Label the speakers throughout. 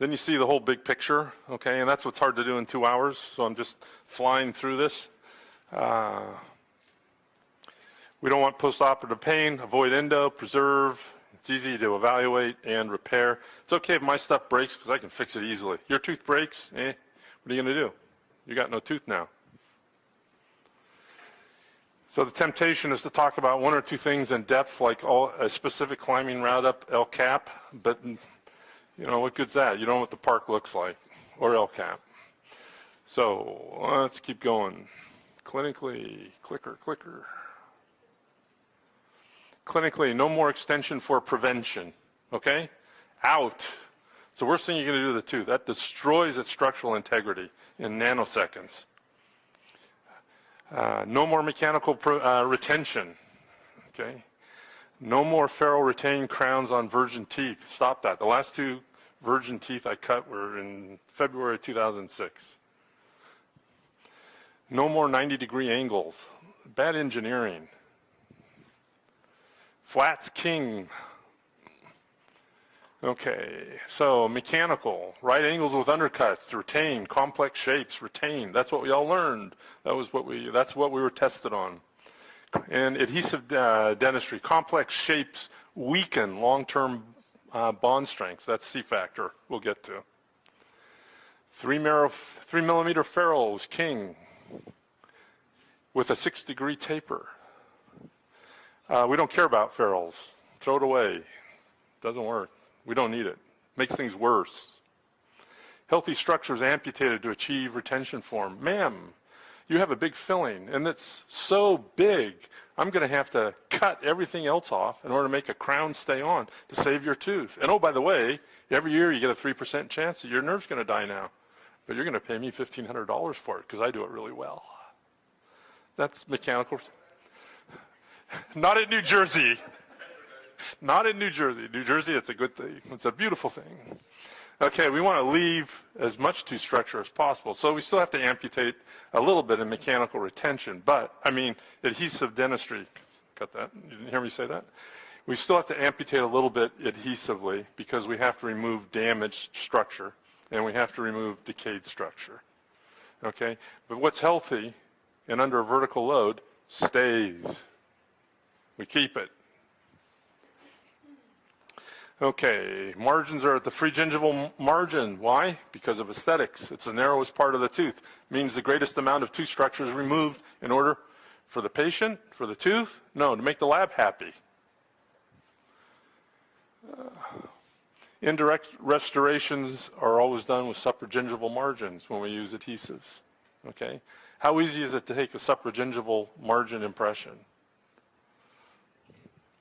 Speaker 1: Then you see the whole big picture, okay? And that's what's hard to do in 2 hours, so I'm just flying through this. We don't want postoperative pain, avoid endo, preserve. It's easy to evaluate and repair. It's okay if my stuff breaks because I can fix it easily. Your tooth breaks, what are you going to do? You got no tooth now. So the temptation is to talk about one or two things in depth, like a specific climbing route up El Cap, but you know, what good's that? You don't know what the park looks like, or El Cap. So let's keep going. Clinically, clicker. Clinically, no more extension for prevention, okay? Out. It's the worst thing you're going to do to the tooth. That destroys its structural integrity in nanoseconds. No more mechanical retention, okay? No more ferrule retained crowns on virgin teeth. Stop that. The last 2 virgin teeth I cut were in February 2006. No more 90-degree angles. Bad engineering. Flats king. Okay, so mechanical, right angles with undercuts to retain, complex shapes, retain. That's what we all learned. That's what we were tested on. And adhesive dentistry, complex shapes weaken long-term bond strengths. That's C factor we'll get to. 3 millimeter ferrules, king, with a 6-degree taper. We don't care about ferrules. Throw it away. Doesn't work. We don't need it. Makes things worse. Healthy structures amputated to achieve retention form. Ma'am, you have a big filling, and it's so big, I'm going to have to cut everything else off in order to make a crown stay on to save your tooth. And oh, by the way, every year you get a 3% chance that your nerve's going to die now. But you're going to pay me $1,500 for it because I do it really well. That's mechanical. Not in New Jersey. Not in New Jersey. New Jersey, it's a good thing. It's a beautiful thing. Okay, we want to leave as much tooth structure as possible. So we still have to amputate a little bit in mechanical retention. But, I mean, adhesive dentistry. Cut that. You didn't hear me say that? We still have to amputate a little bit adhesively because we have to remove damaged structure and we have to remove decayed structure. Okay? But what's healthy and under a vertical load stays. We keep it. Okay, margins are at the free gingival margin. Why? Because of aesthetics. It's the narrowest part of the tooth. It means the greatest amount of tooth structure is removed in order for the patient, for the tooth? No, to make the lab happy. Indirect restorations are always done with supragingival margins when we use adhesives. Okay? How easy is it to take a supragingival margin impression?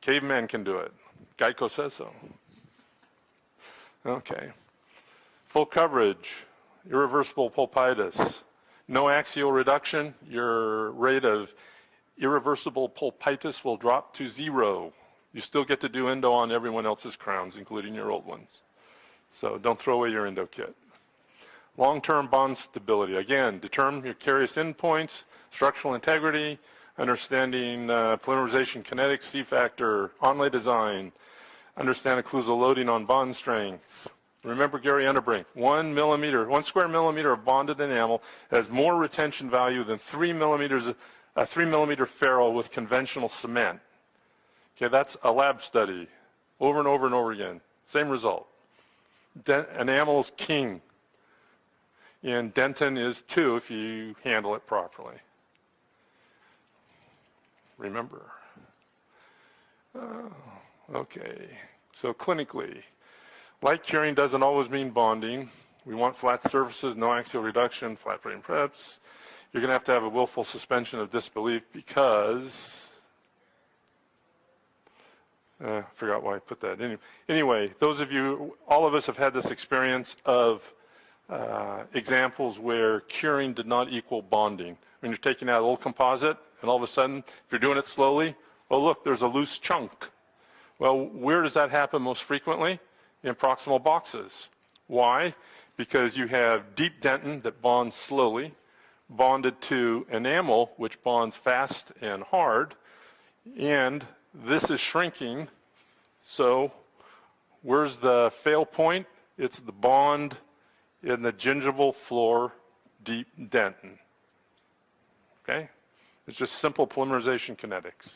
Speaker 1: Caveman can do it. Geico says so. Okay. Full coverage, irreversible pulpitis. No axial reduction, your rate of irreversible pulpitis will drop to 0. You still get to do endo on everyone else's crowns, including your old ones. So don't throw away your endo kit. Long-term bond stability. Again, determine your carious endpoints, structural integrity, understanding polymerization kinetics, C factor, onlay design, understand occlusal loading on bond strength. Remember Gary Underbrink, 1 square millimeter of bonded enamel has more retention value than 3 millimeter ferrule with conventional cement. Okay, that's a lab study, over and over and over again. Same result. Enamel is king, and dentin is 2 if you handle it properly. Remember. Okay, so clinically, light curing doesn't always mean bonding. We want flat surfaces, no axial reduction, flat brain preps. You're going to have a willful suspension of disbelief because, I forgot why I put that in. Anyway, those of you, all of us have had this experience of examples where curing did not equal bonding. When you're taking out old composite and all of a sudden, if you're doing it slowly, oh look, there's a loose chunk. Well, where does that happen most frequently? In proximal boxes. Why? Because you have deep dentin that bonds slowly, bonded to enamel, which bonds fast and hard, and this is shrinking. So where's the fail point? It's the bond in the gingival floor deep dentin. Okay? It's just simple polymerization kinetics.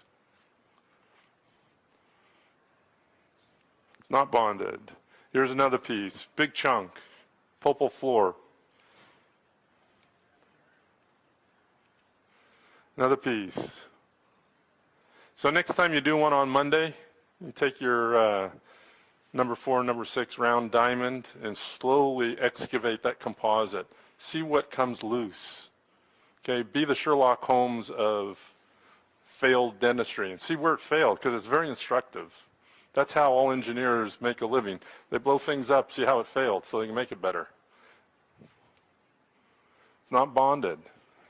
Speaker 1: It's not bonded. Here's another piece, big chunk, pulpal floor. Another piece. So next time you do one on Monday, you take your number 4, number 6 round diamond and slowly excavate that composite. See what comes loose. Okay, be the Sherlock Holmes of failed dentistry and see where it failed, because it's very instructive. That's how all engineers make a living. They blow things up, see how it failed, so they can make it better. It's not bonded,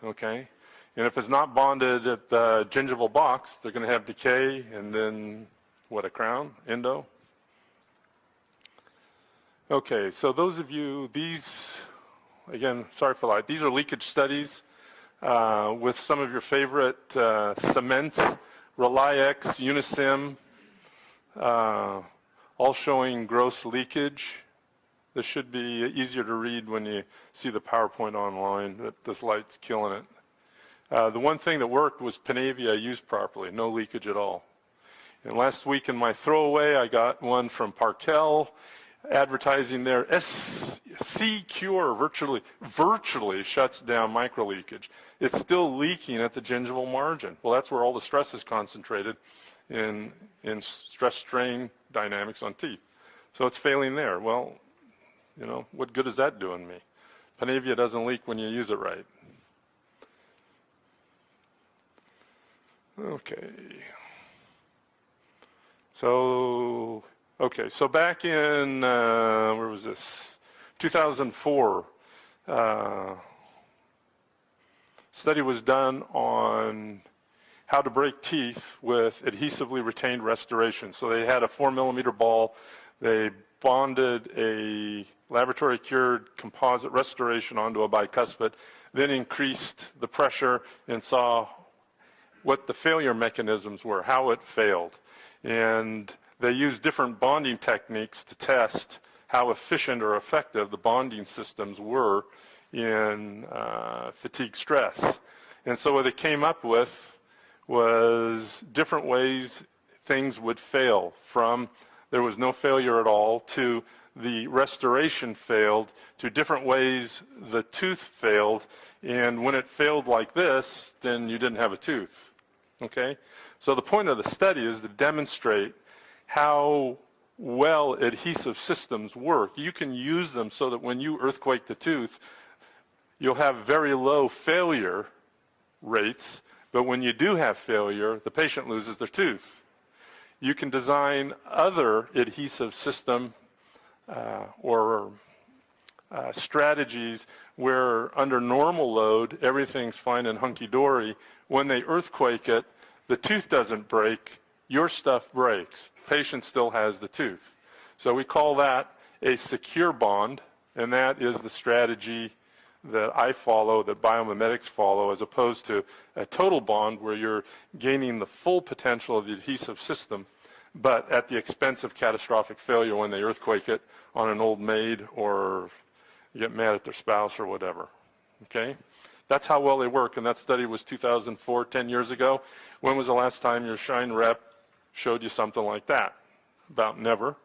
Speaker 1: okay? And if it's not bonded at the gingival box, they're going to have decay and then, what, a crown, endo? Okay, so those of you, these, again, sorry for that, these are leakage studies with some of your favorite cements, Reliex, Unisim, all showing gross leakage. This should be easier to read when you see the PowerPoint online, that this light's killing it. The one thing that worked was Panavia used properly, no leakage at all. And last week in my throwaway, I got one from Parkel, advertising there, C-Cure virtually shuts down microleakage. It's still leaking at the gingival margin. Well, that's where all the stress is concentrated in stress-strain dynamics on teeth. So it's failing there. Well, you know, what good is that doing me? Panavia doesn't leak when you use it right. Okay. So back in, where was this? 2004, study was done on how to break teeth with adhesively retained restoration. So they had a 4mm ball. They bonded a laboratory cured composite restoration onto a bicuspid, then increased the pressure and saw what the failure mechanisms were, how it failed. And they used different bonding techniques to test how efficient or effective the bonding systems were in fatigue stress. And so what they came up with was different ways things would fail, from there was no failure at all to the restoration failed, to different ways the tooth failed, and when it failed like this, then you didn't have a tooth. Okay? So the point of the study is to demonstrate how well adhesive systems work. You can use them so that when you earthquake the tooth, you'll have very low failure rates, but when you do have failure, the patient loses their tooth. You can design other adhesive system or strategies where under normal load, everything's fine and hunky-dory. When they earthquake it, the tooth doesn't break, your stuff breaks. Patient still has the tooth. So we call that a secure bond, and that is the strategy that I follow, that biomimetics follow, as opposed to a total bond where you're gaining the full potential of the adhesive system, but at the expense of catastrophic failure when they earthquake it on an old maid or get mad at their spouse or whatever. Okay? That's how well they work, and that study was 2004, 10 years ago. When was the last time your Shine rep showed you something like that? About never.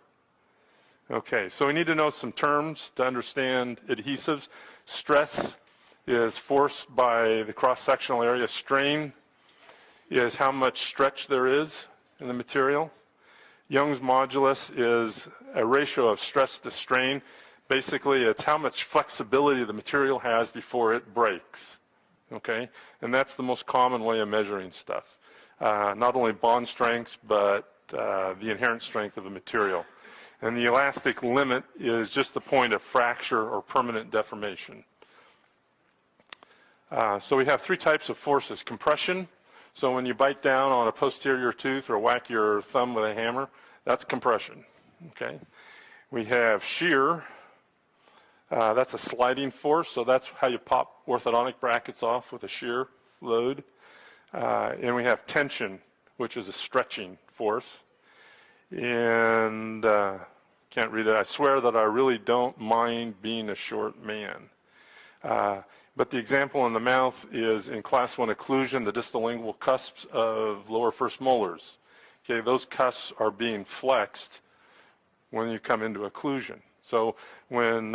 Speaker 1: Okay, so we need to know some terms to understand adhesives. Stress is force by the cross-sectional area. Strain is how much stretch there is in the material. Young's modulus is a ratio of stress to strain. Basically, it's how much flexibility the material has before it breaks. Okay, and that's the most common way of measuring stuff. Not only bond strengths, but the inherent strength of the material. And the elastic limit is just the point of fracture or permanent deformation. So we have three types of forces. Compression, so when you bite down on a posterior tooth or whack your thumb with a hammer, that's compression. Okay. We have shear, that's a sliding force, so that's how you pop orthodontic brackets off with a shear load. And we have tension, which is a stretching force. And Can't read it. I swear that I really don't mind being a short man. But the example in the mouth is in class 1 occlusion, the distal lingual cusps of lower first molars. Okay, those cusps are being flexed when you come into occlusion. So when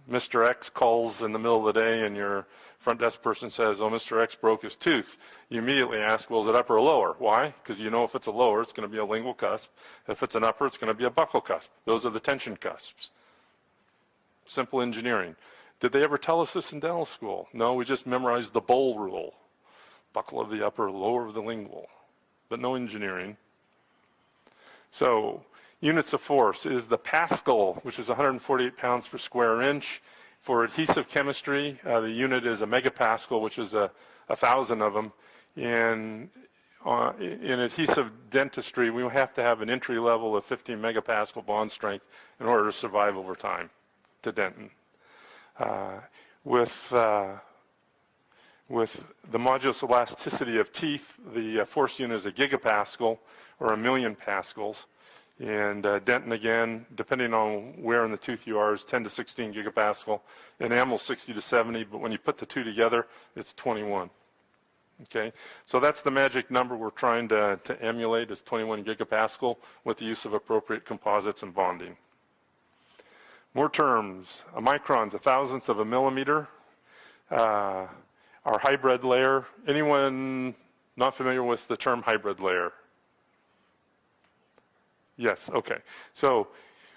Speaker 1: Mr. X calls in the middle of the day and your front desk person says, oh, Mr. X broke his tooth, you immediately ask, well, is it upper or lower? Why? Because you know if it's a lower, it's going to be a lingual cusp. If it's an upper, it's going to be a buccal cusp. Those are the tension cusps. Simple engineering. Did they ever tell us this in dental school? No, we just memorized the bowl rule. Buccal of the upper, lower of the lingual. But no engineering. So units of force is the Pascal, which is 148 pounds per square inch. For adhesive chemistry, the unit is a megapascal, which is 1,000 of them. In adhesive dentistry, we have to have an entry level of 15 megapascal bond strength in order to survive over time to dentin. With the modulus elasticity of teeth, the force unit is a gigapascal or 1,000,000 pascals. And dentin, again, depending on where in the tooth you are, is 10 to 16 gigapascal. Enamel 60 to 70, but when you put the two together, it's 21. Okay, so that's the magic number we're trying to emulate, is 21 gigapascal with the use of appropriate composites and bonding. More terms. A micron's a thousandth of a millimeter. Our hybrid layer. Anyone not familiar with the term hybrid layer? Yes, okay. So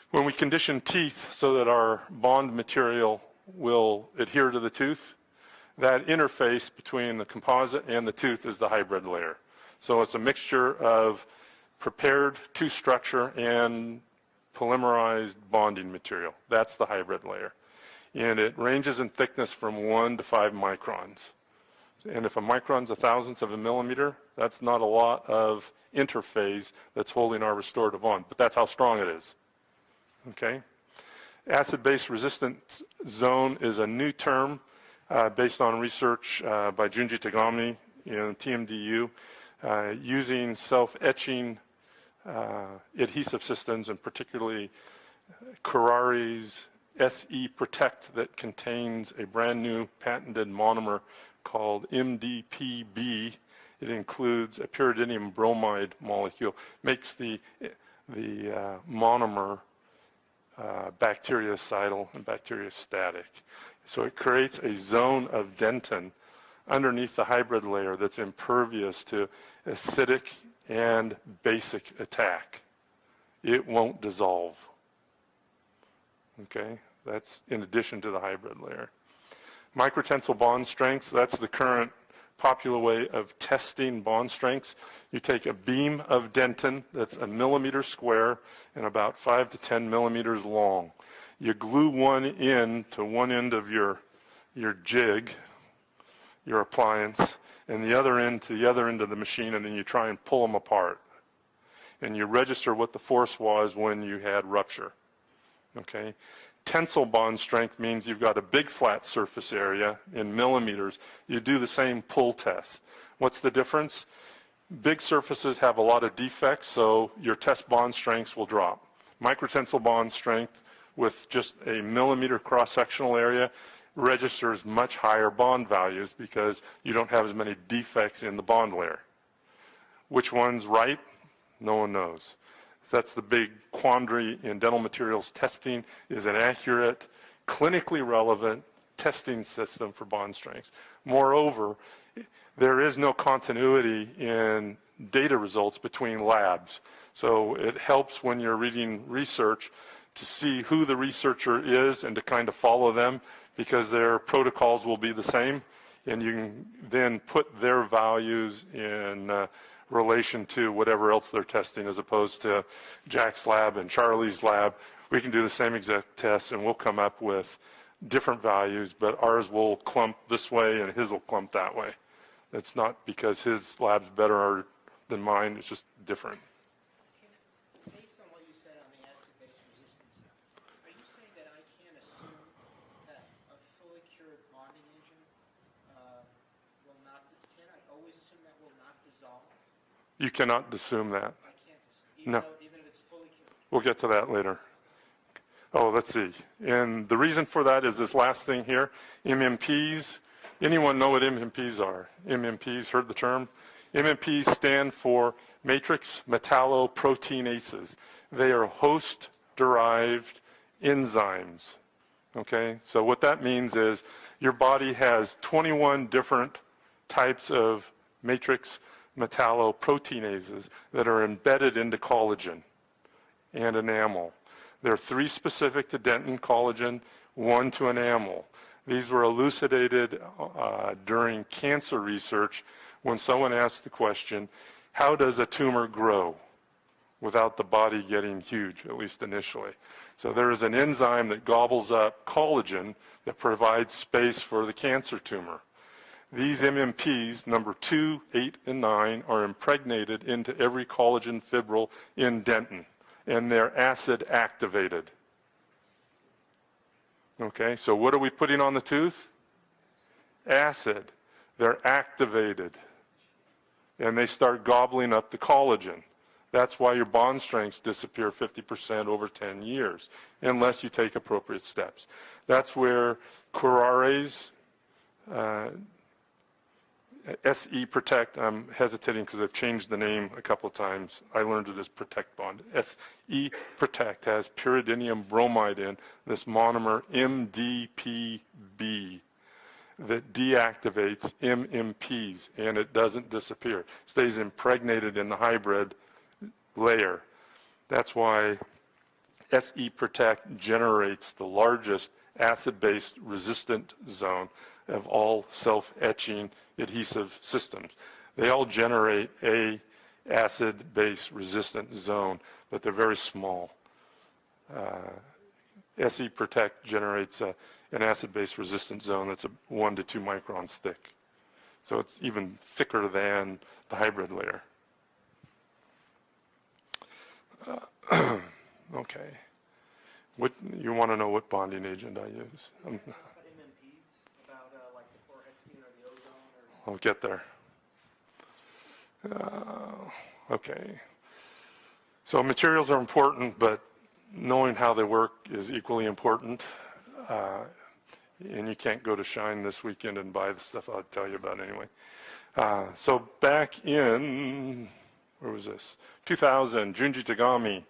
Speaker 1: when we condition teeth so that our bond material will adhere to the tooth, that interface between the composite and the tooth is the hybrid layer. So it's a mixture of prepared tooth structure and polymerized bonding material. That's the hybrid layer. And it ranges in thickness from 1 to 5 microns. And if a micron's a thousandth of a millimeter, that's not a lot of interphase that's holding our restorative on, but that's how strong it is. Okay? Acid-base resistance zone is a new term based on research by Junji Tagami in TMDU using self-etching adhesive systems, and particularly Curari's SE Protect that contains a brand new patented monomer called MDPB. It includes a pyridinium bromide molecule, makes the monomer bactericidal and bacteriostatic. So it creates a zone of dentin underneath the hybrid layer that's impervious to acidic and basic attack. It won't dissolve. Okay, that's in addition to the hybrid layer. Microtensile bond strengths, that's the current popular way of testing bond strengths. You take a beam of dentin that's a millimeter square and about 5 to 10 millimeters long. You glue one in to one end of your jig, your appliance, and the other end to the other end of the machine, and then you try and pull them apart. And you register what the force was when you had rupture. Okay? Tensile bond strength means you've got a big flat surface area in millimeters. You do the same pull test. What's the difference? Big surfaces have a lot of defects, so your test bond strengths will drop. Microtensile bond strength with just a millimeter cross-sectional area registers much higher bond values because you don't have as many defects in the bond layer. Which one's right? No one knows. That's the big quandary in dental materials testing, is an accurate, clinically relevant testing system for bond strengths. Moreover, there is no continuity in data results between labs. So it helps when you're reading research to see who the researcher is and to kind of follow them, because their protocols will be the same, and you can then put their values in relation to whatever else they're testing, as opposed to Jack's lab and Charlie's lab. We can do the same exact tests and we'll come up with different values, but ours will clump this way and his will clump that way. It's not because his lab's better than mine, it's just different.
Speaker 2: Based on what you said on the acid-base resistance, are you saying that I can't assume that a fully cured bonding agent will not, can I always assume that will not dissolve?
Speaker 1: You cannot assume that.
Speaker 2: I can't assume, even if it's fully cured.
Speaker 1: We'll get to that later. Oh, let's see. And the reason for that is this last thing here, MMPs. Anyone know what MMPs are? MMPs, heard the term? MMPs stand for matrix metalloproteinases. They are host-derived enzymes. Okay, so what that means is your body has 21 different types of matrix metalloproteinases that are embedded into collagen and enamel. There are 3 specific to dentin, collagen, 1 to enamel. These were elucidated during cancer research when someone asked the question, how does a tumor grow without the body getting huge, at least initially? So there is an enzyme that gobbles up collagen that provides space for the cancer tumor. These MMPs, number 2, 8, and 9, are impregnated into every collagen fibril in dentin, and they're acid activated. Okay, so what are we putting on the tooth? Acid. They're activated, and they start gobbling up the collagen. That's why your bond strengths disappear 50% over 10 years, unless you take appropriate steps. That's where Curare's SE Protect, I'm hesitating because I've changed the name a couple of times. I learned it as Protect Bond. SE Protect has pyridinium bromide in this monomer MDPB that deactivates MMPs, and it doesn't disappear. It stays impregnated in the hybrid layer. That's why SE Protect generates the largest acid-based resistant zone of all self-etching adhesive systems. They all generate a acid-base resistant zone, but they're very small. SE Protect generates an acid-base resistant zone that's 1 to 2 microns thick. So it's even thicker than the hybrid layer. Okay. What, you want to know what bonding agent I use?
Speaker 3: MMPs about like the chlorhexidine or the ozone or
Speaker 1: I'll get there. Okay. So materials are important, but knowing how they work is equally important. And you can't go to Shine this weekend and buy the stuff I'll tell you about anyway. So back in, where was this? 2000, Junji Tagami,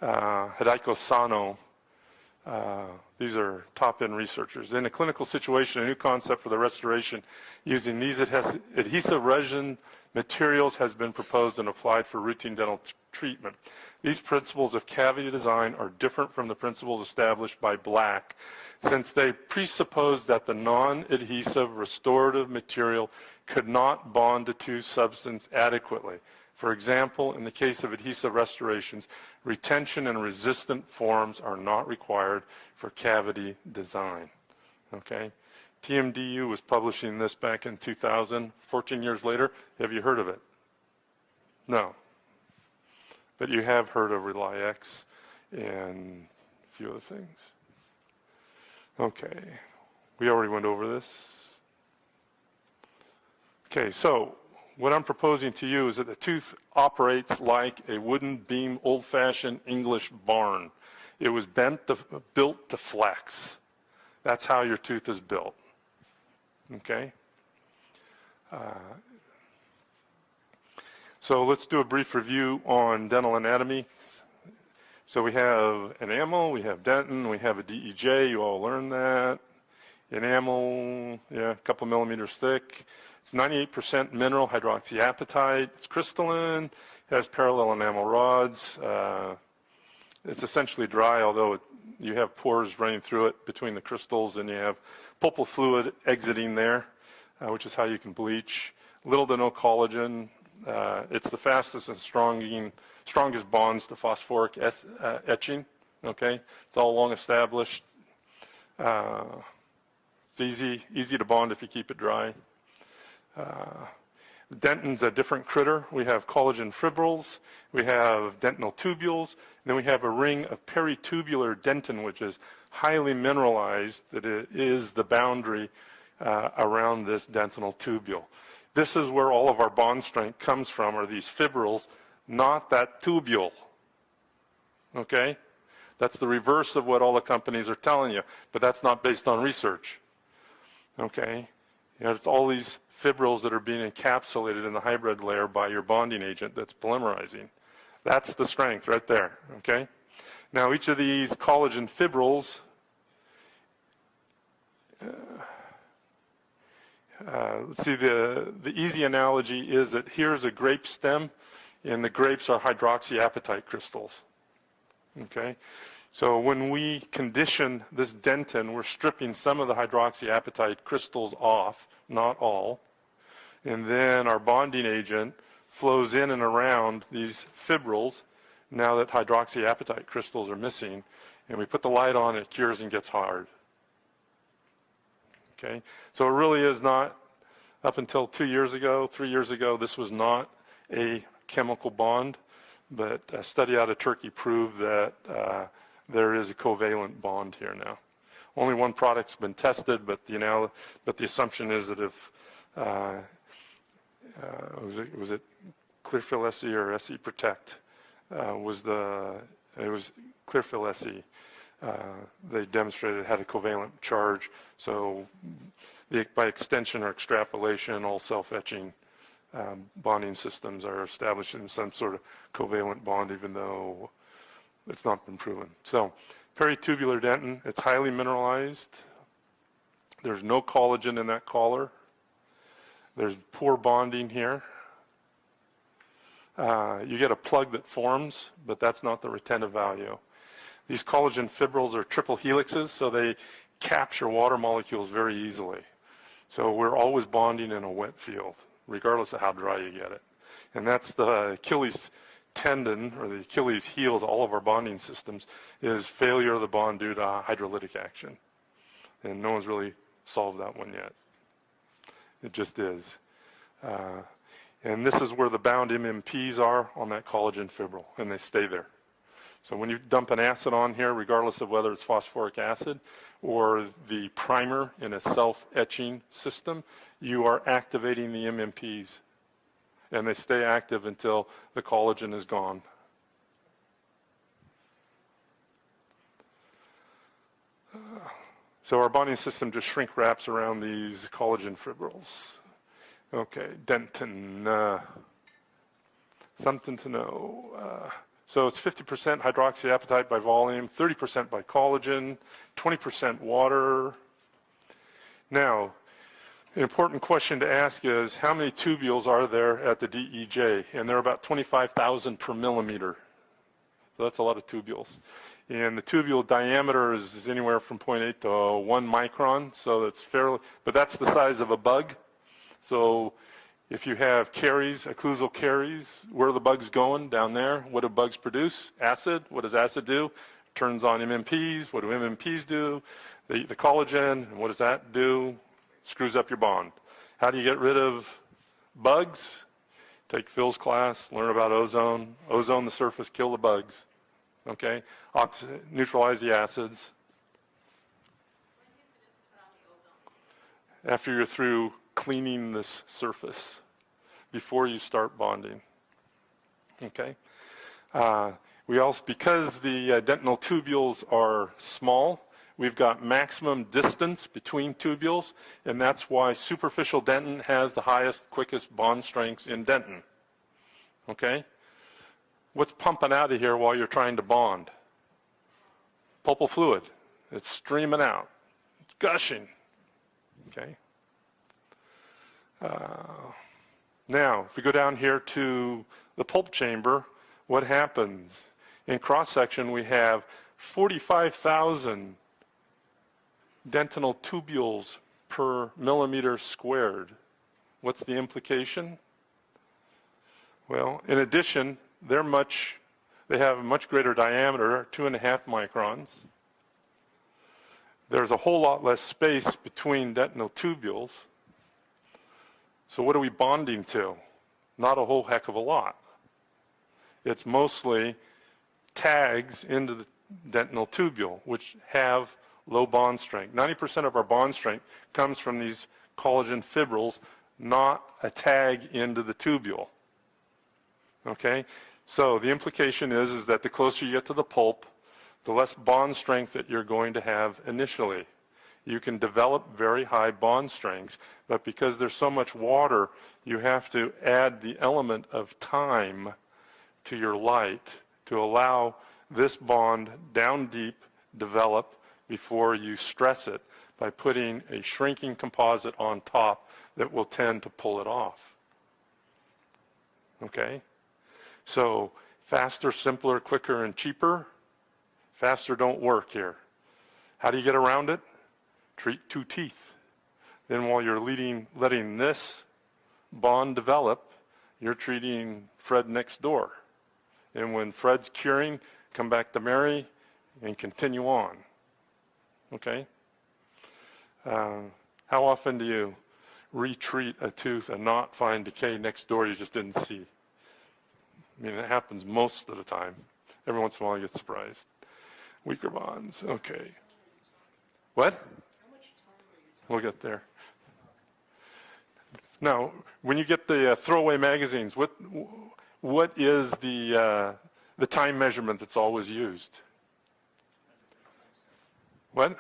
Speaker 1: Hideko Sano, these are top-end researchers. In a clinical situation, a new concept for the restoration using these adhesive resin materials has been proposed and applied for routine dental treatment. These principles of cavity design are different from the principles established by Black, since they presuppose that the non-adhesive restorative material could not bond to tooth substance adequately. For example, in the case of adhesive restorations, retention and resistant forms are not required for cavity design. Okay? TMDU was publishing this back in 2000. 14 years later, have you heard of it? No. But you have heard of RelyX and a few other things. Okay. We already went over this. Okay, so what I'm proposing to you is that the tooth operates like a wooden beam, old-fashioned English barn. It was built to flex. That's how your tooth is built. Okay? So let's do a brief review on dental anatomy. So we have enamel, we have dentin, we have a DEJ. You all learned that. Enamel, yeah, a couple millimeters thick. It's 98% mineral hydroxyapatite. It's crystalline. It has parallel enamel rods. It's essentially dry, although you have pores running through it between the crystals, and you have pulpal fluid exiting there, which is how you can bleach. Little to no collagen. It's the fastest and strongest bonds to phosphoric etching. Okay, it's all long established. It's easy to bond if you keep it dry. Dentin's a different critter. We have collagen fibrils, we have dentinal tubules, and then we have a ring of peritubular dentin, which is highly mineralized, that it is the boundary around this dentinal tubule. This is where all of our bond strength comes from, are these fibrils, not that tubule. Okay? That's the reverse of what all the companies are telling you, but that's not based on research. Okay? You know, it's all these fibrils that are being encapsulated in the hybrid layer by your bonding agent that's polymerizing. That's the strength right there, okay? Now, each of these collagen fibrils, let's see, the easy analogy is that here's a grape stem, and the grapes are hydroxyapatite crystals, okay? So when we condition this dentin, we're stripping some of the hydroxyapatite crystals off, not all, and then our bonding agent flows in and around these fibrils now that hydroxyapatite crystals are missing, and we put the light on, it cures and gets hard. Okay, so it really is not, up until 2 years ago, 3 years ago, this was not a chemical bond, but a study out of Turkey proved that there is a covalent bond here now. Only one product's been tested, but the assumption is that if was it Clearfill SE or SE Protect it was Clearfill SE. They demonstrated it had a covalent charge, so by extension or extrapolation, all self-etching bonding systems are establishing some sort of covalent bond, even though it's not been proven. So peritubular dentin, it's highly mineralized. There's no collagen in that collar. There's poor bonding here. You get a plug that forms, but that's not the retentive value. These collagen fibrils are triple helixes, so they capture water molecules very easily. So we're always bonding in a wet field, regardless of how dry you get it. And that's the Achilles tendon, or the Achilles heel to all of our bonding systems, is failure of the bond due to hydrolytic action. And no one's really solved that one yet. It just is. And this is where the bound MMPs are on that collagen fibril, and they stay there. So when you dump an acid on here, regardless of whether it's phosphoric acid or the primer in a self-etching system, you are activating the MMPs, and they stay active until the collagen is gone. So our bonding system just shrink wraps around these collagen fibrils. Okay, dentin, something to know. So it's 50% hydroxyapatite by volume, 30% by collagen, 20% water. Now, an important question to ask is, how many tubules are there at the DEJ? And there are about 25,000 per millimeter. So that's a lot of tubules. And the tubule diameter is anywhere from 0.8 to 1 micron, so it's fairly, but that's the size of a bug. So if you have caries, occlusal caries, where are the bugs going? Down there. What do bugs produce? Acid. What does acid do? Turns on MMPs. What do MMPs do? The collagen. And what does that do? Screws up your bond. How do you get rid of bugs? Take Phil's class, learn about ozone. Ozone the surface, kill the bugs. Okay? Neutralize the acids. After you're through cleaning this surface, before you start bonding. Okay? We also, because the dentinal tubules are small, we've got maximum distance between tubules, and that's why superficial dentin has the highest, quickest bond strengths in dentin. Okay? What's pumping out of here while you're trying to bond? Pulpal fluid. It's streaming out. It's gushing. Okay? Now, if we go down here to the pulp chamber, what happens? In cross-section, we have 45,000 dentinal tubules per millimeter squared. What's the implication? Well, in addition, they have a much greater diameter, 2.5 microns. There's a whole lot less space between dentinal tubules. So what are we bonding to? Not a whole heck of a lot. It's mostly tags into the dentinal tubule, which have low bond strength. 90% of our bond strength comes from these collagen fibrils, not a tag into the tubule. Okay? So the implication is that the closer you get to the pulp, the less bond strength that you're going to have initially. You can develop very high bond strengths, but because there's so much water, you have to add the element of time to your light to allow this bond down deep develop before you stress it by putting a shrinking composite on top that will tend to pull it off. Okay? So faster, simpler, quicker, and cheaper. Faster don't work here. How do you get around it? Treat 2 teeth. Then while you're letting this bond develop, you're treating Fred next door. And when Fred's curing, come back to Mary and continue on. Okay? How often do you retreat a tooth and not find decay next door you just didn't see? I mean, it happens most of the time. Every once in a while you get surprised. Weaker bonds, okay. What? We'll get there. Now, when you get the throwaway magazines, what is the time measurement that's always used? What?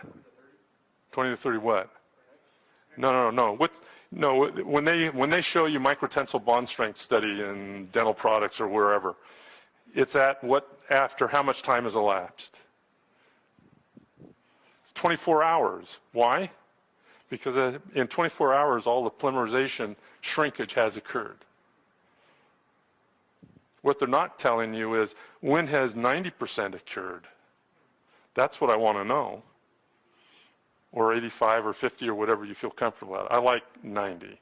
Speaker 1: 20 to 30 what? No. When they show you microtensile bond strength study in dental products or wherever, it's at what, after how much time has elapsed? It's 24 hours. Why? Because in 24 hours, all the polymerization shrinkage has occurred. What they're not telling you is, when has 90% occurred? That's what I want to know. Or 85 or 50 or whatever you feel comfortable at. I like 90.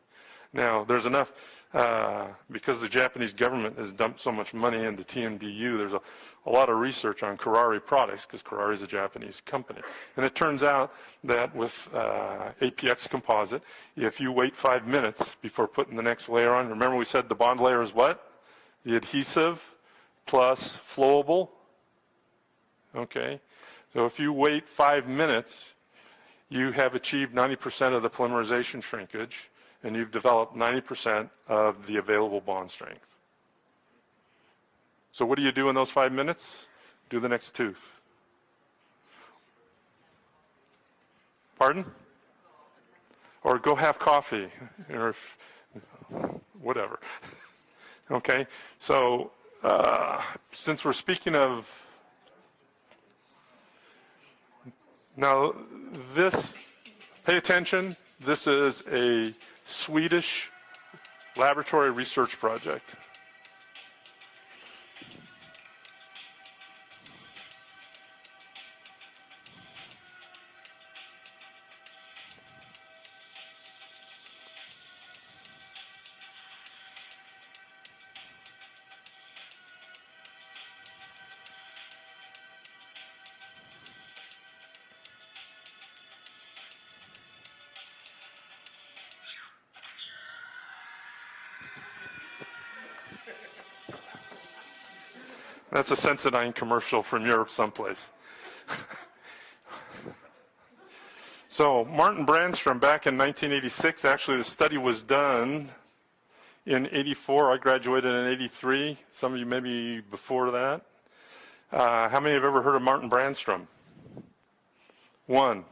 Speaker 1: Now, there's enough, because the Japanese government has dumped so much money into TMDU, there's a lot of research on Kurari products, because Kurari is a Japanese company. And it turns out that with APX composite, if you wait 5 minutes before putting the next layer on, remember we said the bond layer is what? The adhesive plus flowable. Okay, so if you wait 5 minutes, you have achieved 90% of the polymerization shrinkage, and you've developed 90% of the available bond strength. So what do you do in those 5 minutes? Do the next tooth. Pardon? Or go have coffee, or whatever. Okay, so since we're speaking of, now this, pay attention, this is a Swedish laboratory research project. That's a Sensodyne commercial from Europe someplace. So Martin Brandstrom back in 1986, actually the study was done in 84. I graduated in 83. Some of you maybe before that. How many have ever heard of Martin Brandstrom? One.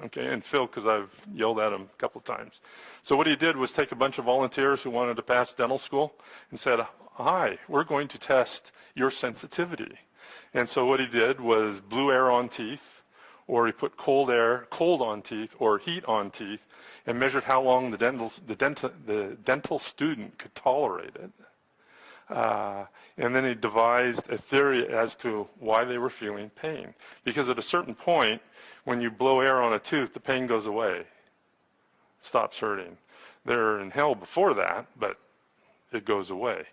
Speaker 1: Okay, and Phil, because I've yelled at him a couple of times. So what he did was take a bunch of volunteers who wanted to pass dental school and said, hi, we're going to test your sensitivity. And so what he did was blew air on teeth, or he put cold on teeth, or heat on teeth, and measured how long the dental student could tolerate it. And then he devised a theory as to why they were feeling pain. Because at a certain point, when you blow air on a tooth, the pain goes away, stops hurting. They're in hell before that, but it goes away.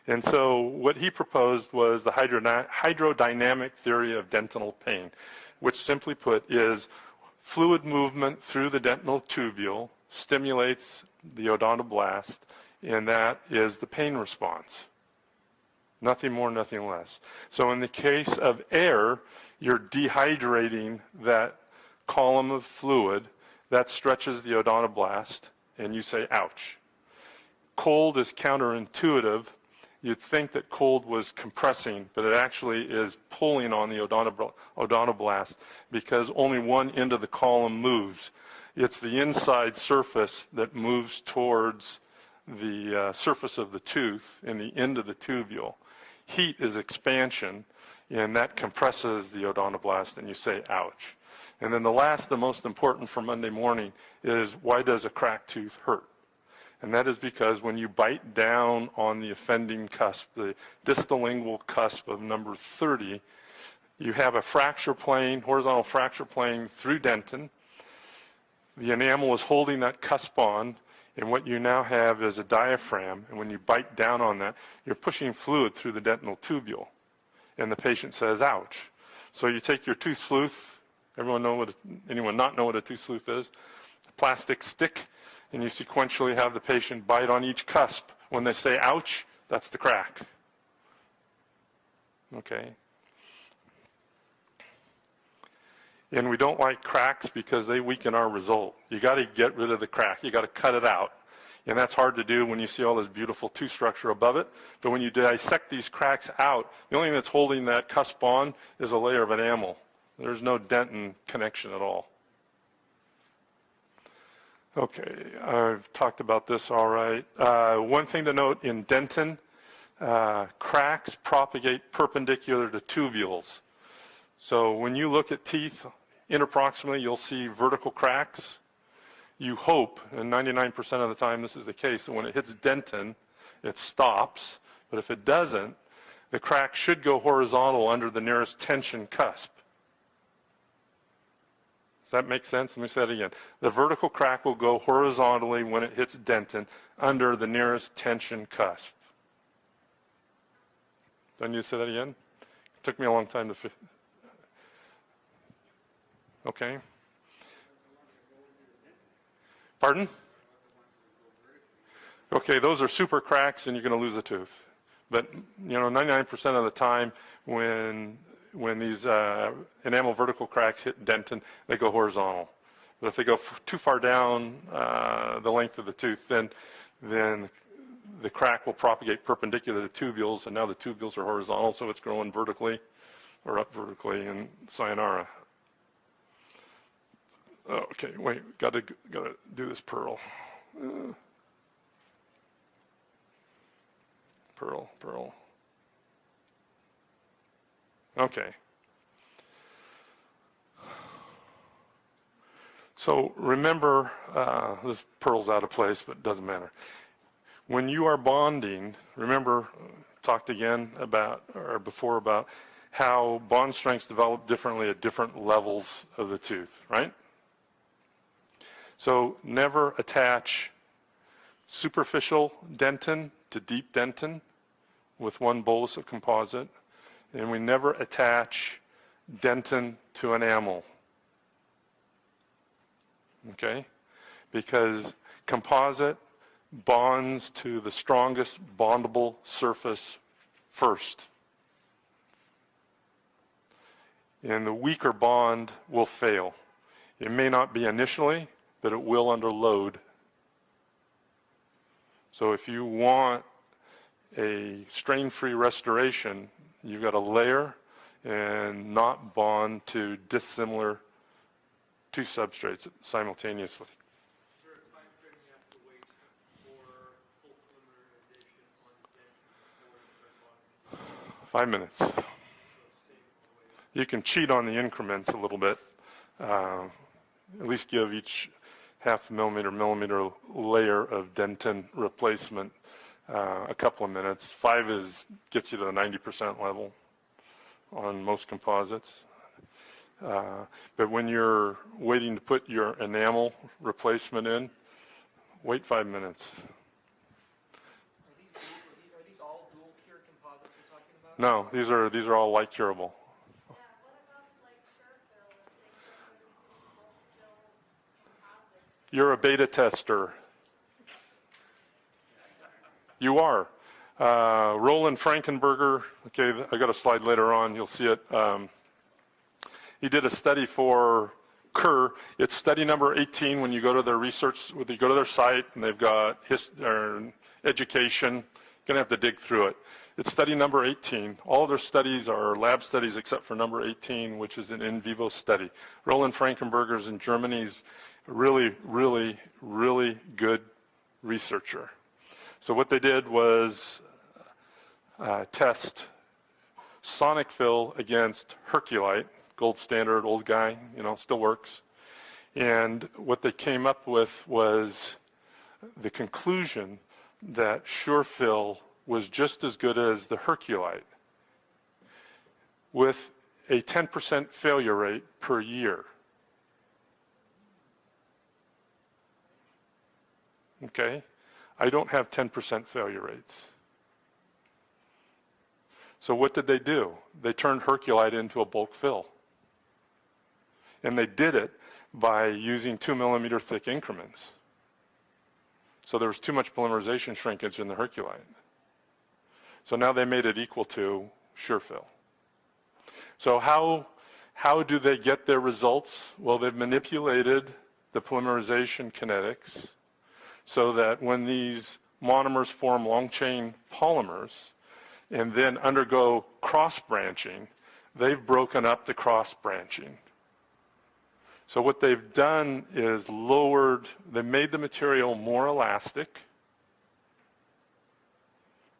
Speaker 1: And so what he proposed was the hydrodynamic theory of dental pain, which simply put is fluid movement through the dental tubule stimulates the odontoblast, and that is the pain response. Nothing more, nothing less. So in the case of air, you're dehydrating that column of fluid that stretches the odontoblast, and you say, ouch. Cold is counterintuitive, you'd think that cold was compressing, but it actually is pulling on the odontoblast because only one end of the column moves. It's the inside surface that moves towards the surface of the tooth and the end of the tubule. Heat is expansion, and that compresses the odontoblast, and you say, ouch. And then the most important for Monday morning is, why does a cracked tooth hurt? And that is because when you bite down on the offending cusp, the distal lingual cusp of number 30, you have a fracture plane, horizontal fracture plane through dentin. The enamel is holding that cusp on, and what you now have is a diaphragm, and when you bite down on that, you're pushing fluid through the dentinal tubule, and the patient says, ouch. So you take your tooth sleuth, anyone not know what a tooth sleuth is? A plastic stick, and you sequentially have the patient bite on each cusp. When they say, ouch, that's the crack. Okay? And we don't like cracks because they weaken our result. You got to get rid of the crack. You got to cut it out. And that's hard to do when you see all this beautiful tooth structure above it. But when you dissect these cracks out, the only thing that's holding that cusp on is a layer of enamel. There's no dentin connection at all. Okay, I've talked about this all right. One thing to note in dentin, cracks propagate perpendicular to tubules. So when you look at teeth interproximally, you'll see vertical cracks. You hope, and 99% of the time this is the case, that when it hits dentin, it stops. But if it doesn't, the crack should go horizontal under the nearest tension cusp. Does that make sense? Let me say it again. The vertical crack will go horizontally when it hits dentin under the nearest tension cusp. Do I need to say that again? It took me a long time to Okay. Pardon? Okay, those are super cracks and you're going to lose a tooth. But, 99% of the time when these enamel vertical cracks hit dentin, they go horizontal. But if they go too far down the length of the tooth, then the crack will propagate perpendicular to tubules, and now the tubules are horizontal, so it's growing vertically or up vertically in sayonara. Oh, okay, wait, gotta do this pearl. Pearl. Okay. So remember, this pearl's out of place, but it doesn't matter. When you are bonding, remember, talked again about, or before about, how bond strengths develop differently at different levels of the tooth, right? So never attach superficial dentin to deep dentin with one bolus of composite, and we never attach dentin to enamel, okay? Because composite bonds to the strongest bondable surface first. And the weaker bond will fail. It may not be initially, but it will under load. So if you want a strain-free restoration, you've got to layer and not bond to dissimilar two substrates simultaneously.
Speaker 3: Is there a time frame you have to wait for full polymerization on the dentin before you start bonding?
Speaker 1: 5 minutes.
Speaker 3: So same way.
Speaker 1: You can cheat on the increments a little bit. At least give each half millimeter layer of dentin replacement a couple of minutes. 5 gets you to the 90% level on most composites. But when you're waiting to put your enamel replacement in, wait 5 minutes.
Speaker 3: Are these all dual cure composites you're talking about?
Speaker 1: No, these are all light curable.
Speaker 4: Yeah, what about like Sure-Fill? Composite?
Speaker 1: You're a beta tester. You are. Roland Frankenberger, okay, I got a slide later on, you'll see it. He did a study for Kerr. It's study number 18 when you go to their research, when you go to their site, and they've got education, Going to have to dig through it. It's study number 18. All of their studies are lab studies except for number 18, which is an in vivo study. Roland Frankenberger's in Germany's really, really, really good researcher. So what they did was test sonic fill against Herculite, gold standard, old guy, still works. And what they came up with was the conclusion that SureFill was just as good as the Herculite with a 10% failure rate per year. Okay? I don't have 10% failure rates. So what did they do? They turned Herculite into a bulk fill. And they did it by using 2 millimeter thick increments. So there was too much polymerization shrinkage in the Herculite. So now they made it equal to SureFill. So how do they get their results? Well, they've manipulated the polymerization kinetics so that when these monomers form long-chain polymers and then undergo cross-branching, they've broken up the cross-branching. So what they've done is they made the material more elastic.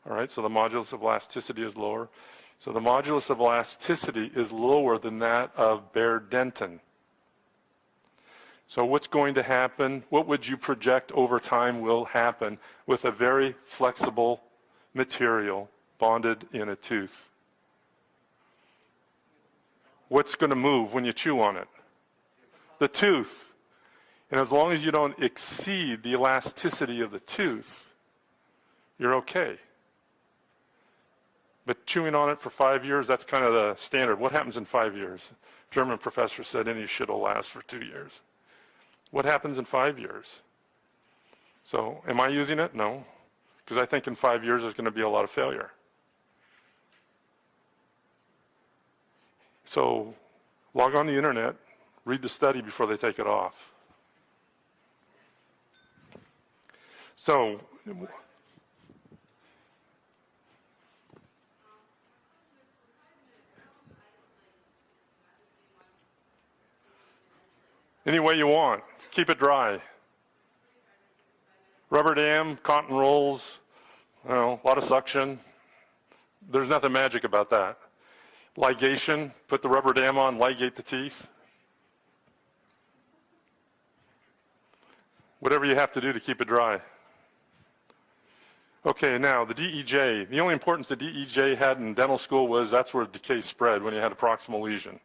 Speaker 1: All right, so the modulus of elasticity is lower. So the modulus of elasticity is lower than that of bare dentin. So what's going to happen? What would you project over time will happen with a very flexible material bonded in a tooth? What's going to move when you chew on it? The tooth. And as long as you don't exceed the elasticity of the tooth, you're okay. But chewing on it for 5 years, that's kind of the standard. What happens in 5 years? German professor said any shit will last for 2 years. What happens in 5 years? So am I using it? No. Because I think in 5 years there's going to be a lot of failure. So log on the internet, read the study before they take it off. So any way you want. Keep it dry. Rubber dam, cotton rolls, a lot of suction. There's nothing magic about that. Ligation, put the rubber dam on, ligate the teeth. Whatever you have to do to keep it dry. Okay, now the DEJ. The only importance the DEJ had in dental school was that's where decay spread when you had a proximal lesion.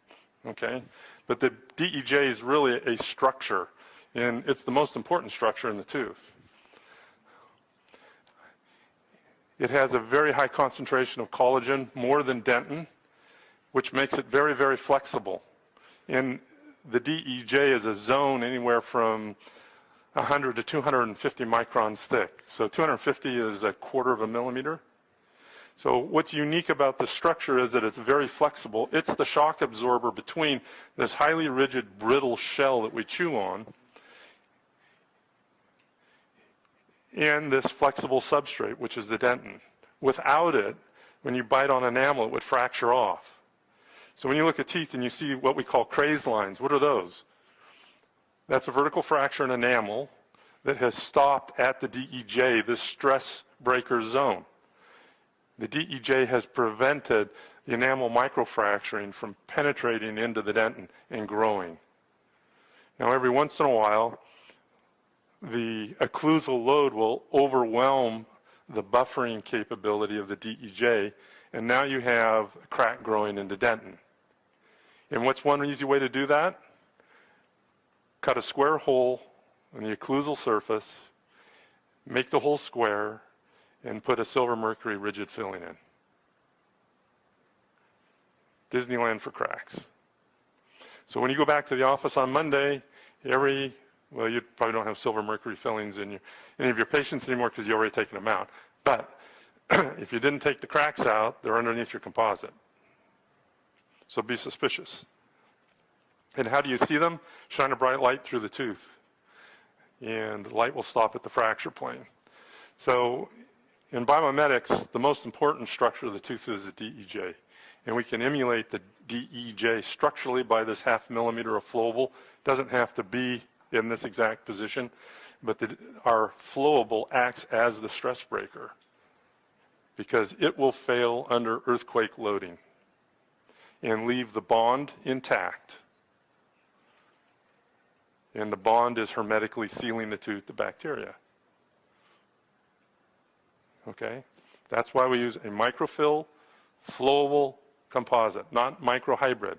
Speaker 1: Okay? But the DEJ is really a structure, and it's the most important structure in the tooth. It has a very high concentration of collagen, more than dentin, which makes it very, very flexible. And the DEJ is a zone anywhere from 100 to 250 microns thick. So 250 is a quarter of a millimeter. So what's unique about this structure is that it's very flexible. It's the shock absorber between this highly rigid, brittle shell that we chew on and this flexible substrate, which is the dentin. Without it, when you bite on enamel, it would fracture off. So when you look at teeth and you see what we call crazed lines, what are those? That's a vertical fracture in enamel that has stopped at the DEJ, this stress breaker zone. The DEJ has prevented the enamel microfracturing from penetrating into the dentin and growing. Now, every once in a while, the occlusal load will overwhelm the buffering capability of the DEJ, and now you have a crack growing into dentin. And what's one easy way to do that? Cut a square hole in the occlusal surface, make the hole square, and put a silver mercury rigid filling in. Disneyland for cracks. So when you go back to the office on Monday, well, you probably don't have silver mercury fillings in any of your patients anymore because you've already taken them out. But if you didn't take the cracks out, they're underneath your composite. So be suspicious. And how do you see them? Shine a bright light through the tooth. And the light will stop at the fracture plane. So in biomimetics, the most important structure of the tooth is the DEJ. And we can emulate the DEJ structurally by this 0.5 millimeter of flowable. Doesn't have to be in this exact position, but our flowable acts as the stress breaker because it will fail under earthquake loading and leave the bond intact. And the bond is hermetically sealing the tooth to bacteria. Okay? That's why we use a microfill, flowable composite, not microhybrid.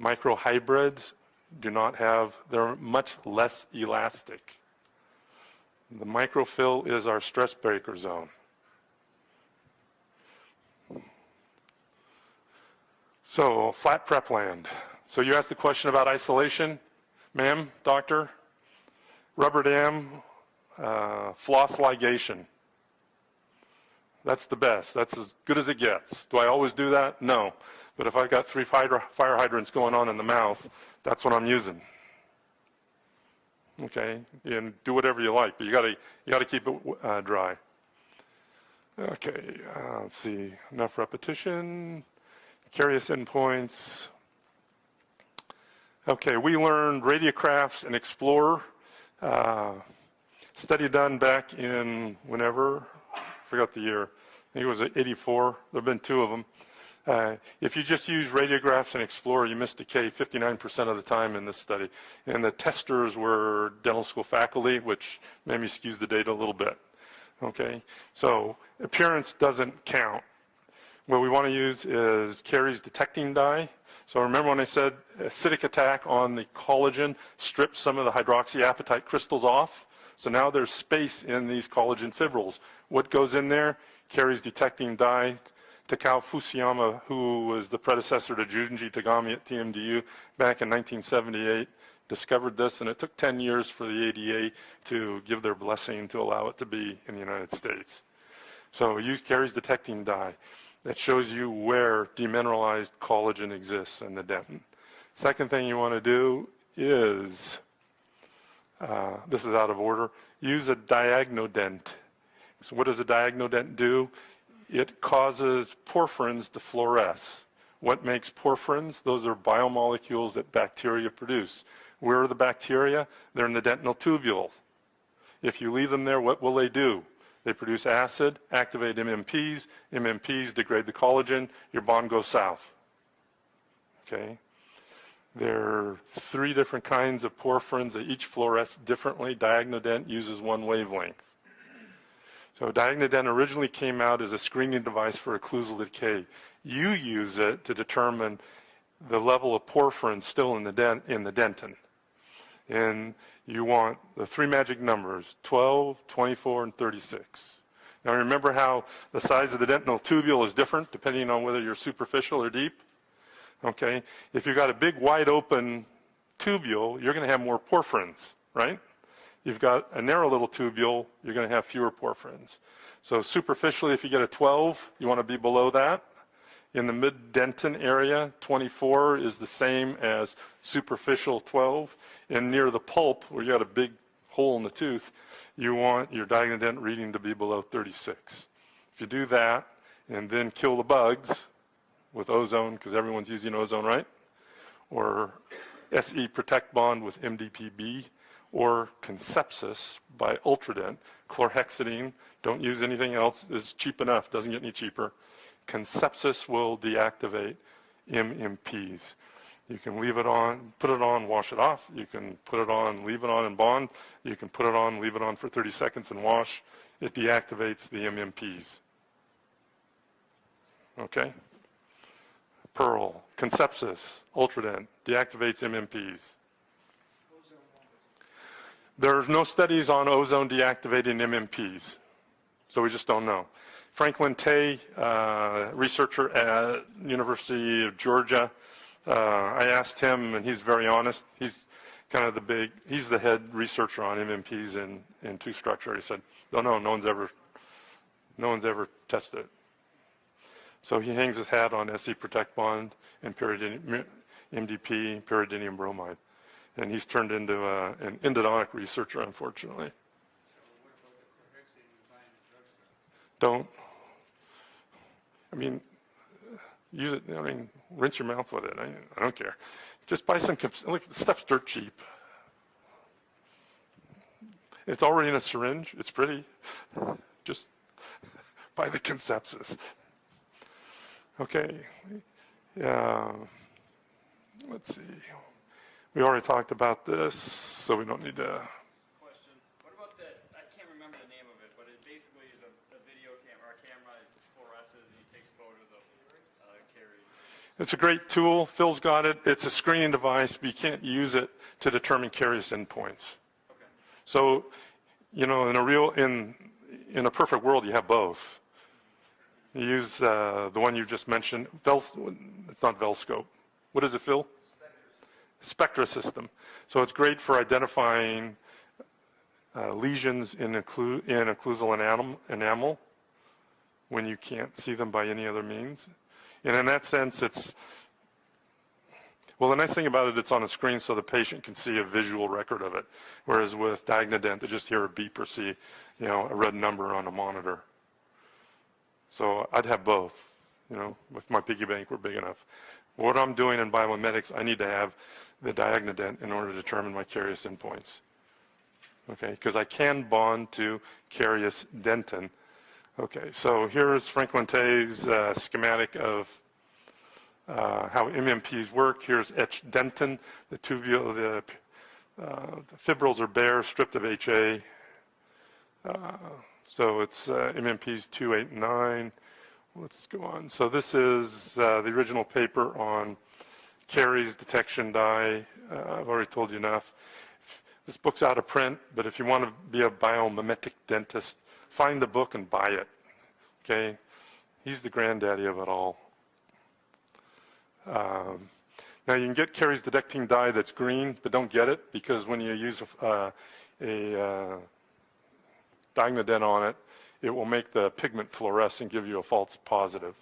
Speaker 1: Microhybrids do not have, they're much less elastic. The microfill is our stress breaker zone. So, flat prep land. So you asked the question about isolation. Ma'am, doctor, rubber dam, floss ligation. That's the best. That's as good as it gets. Do I always do that? No. But if I've got 3 fire hydrants going on in the mouth, that's what I'm using. Okay, and do whatever you like, but you got to keep it dry. Okay, let's see. Enough repetition. Curious endpoints. Okay, we learned radiographs and Explorer. Study done back in whenever, I forgot the year. I think it was 84. There have been 2 of them. If you just use radiographs and Explorer, you missed decay 59% of the time in this study. And the testers were dental school faculty, which maybe skews the data a little bit. Okay, so appearance doesn't count. What we want to use is Caries detecting dye. So remember when I said acidic attack on the collagen strips some of the hydroxyapatite crystals off? So now there's space in these collagen fibrils. What goes in there? Caries detecting dye. Takao Fusuyama, who was the predecessor to Junji Tagami at TMDU back in 1978, discovered this, and it took 10 years for the ADA to give their blessing to allow it to be in the United States. So use Caries detecting dye. That shows you where demineralized collagen exists in the dentin. Second thing you want to do is, this is out of order, use a diagonodent. So what does a diagonodent do? It causes porphyrins to fluoresce. What makes porphyrins? Those are biomolecules that bacteria produce. Where are the bacteria? They're in the dentinal tubule. If you leave them there, what will they do? They produce acid, activate MMPs. MMPs degrade the collagen. Your bond goes south. Okay? There are 3 different kinds of porphyrins that each fluoresce differently. Diagonodent uses 1 wavelength. So Diagonodent originally came out as a screening device for occlusal decay. You use it to determine the level of porphyrin still in the dentin. And you want the 3 magic numbers, 12, 24, and 36. Now remember how the size of the dentinal tubule is different depending on whether you're superficial or deep? Okay, if you've got a big wide open tubule, you're going to have more porphyrins, right? You've got a narrow little tubule, you're going to have fewer porphyrins. So superficially, if you get a 12, you want to be below that. In the mid-dentin area, 24 is the same as superficial 12. And near the pulp, where you got a big hole in the tooth, you want your diagonodent reading to be below 36. If you do that, and then kill the bugs with ozone, because everyone's using ozone, right? Or SE protect bond with MDPB, or Concepsis by Ultradent, chlorhexidine, don't use anything else, is cheap enough, doesn't get any cheaper. Concepsis will deactivate MMPs. You can leave it on, put it on, wash it off. You can put it on, leave it on and bond. You can put it on, leave it on for 30 seconds and wash. It deactivates the MMPs. Okay? Pearl, Concepsis, Ultradent, deactivates MMPs. There's no studies on ozone deactivating MMPs, so we just don't know. Franklin Tay, researcher at University of Georgia, I asked him, and he's very honest. He's kind of he's the head researcher on MMPs in tooth structure. He said, no one's ever tested it. So he hangs his hat on SE Protect Bond and MDP, pyridinium bromide. And he's turned into an endodontic researcher, unfortunately. Don't, I mean, use it, I mean, rinse your mouth with it. I don't care. Just buy some, look, the stuff's dirt cheap. It's already in a syringe. It's pretty. Just buy the Conceptus. Okay. Yeah. Let's see. We already talked about this, so we don't need to.
Speaker 5: Question. What about the, I can't remember the name of it, but it basically is a video camera, a camera fluoresces and he takes photos of caries.
Speaker 1: It's a great tool. Phil's got it. It's a screening device, but you can't use it to determine caries endpoints.
Speaker 5: Okay.
Speaker 1: So, you know, in a perfect world, you have both. You use the one you just mentioned. It's not Velscope. What is it, Phil? Spectra system. So it's great for identifying lesions in occlusal enamel when you can't see them by any other means. And in that sense, well, the nice thing about it, it's on a screen so the patient can see a visual record of it. Whereas with Diagnodent, they just hear a beep or see, you know, a red number on a monitor. So I'd have both, you know, with my piggy bank, we're big enough. What I'm doing in biomimetics, I need to have the Diagnodent in order to determine my carious endpoints. Okay, because I can bond to carious dentin. Okay, so here's Franklin Tay's schematic of how MMPs work. Here's etched dentin. The tubule, the fibrils are bare, stripped of HA. So it's MMPs 2, 8, and 9. Let's go on. So this is the original paper on caries detection dye. I've already told you enough. This book's out of print, but if you want to be a biomimetic dentist, find the book and buy it. Okay? He's the granddaddy of it all. Now you can get caries detecting dye that's green, but don't get it because when you use a Diagnodent on it, it will make the pigment fluoresce and give you a false positive.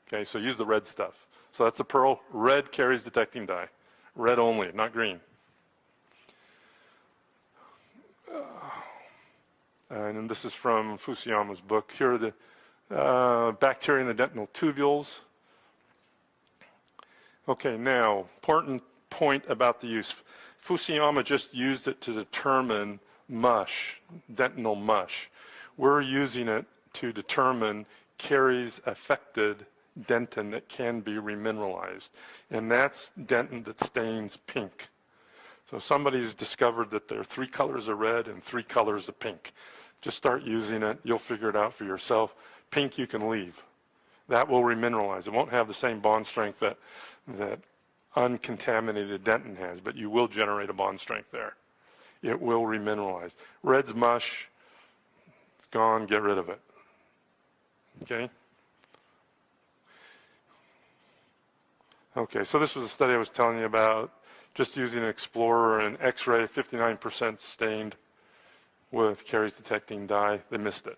Speaker 1: Okay, so use the red stuff. So that's the Pearl red caries detecting dye. Red only, not green. And this is from Fusuyama's book. Here are the bacteria in the dentinal tubules. Okay, now, important point about the use. Fusuyama just used it to determine mush, dentinal mush. We're using it to determine caries-affected dentin that can be remineralized. And that's dentin that stains pink. So somebody's discovered that there are 3 colors of red and 3 colors of pink. Just start using it. You'll figure it out for yourself. Pink you can leave. That will remineralize. It won't have the same bond strength that uncontaminated dentin has, but you will generate a bond strength there. It will remineralize. Red's mush. It's gone. Get rid of it. Okay? Okay, so this was a study I was telling you about. Just using an Explorer and X-ray, 59% stained with caries detecting dye. They missed it.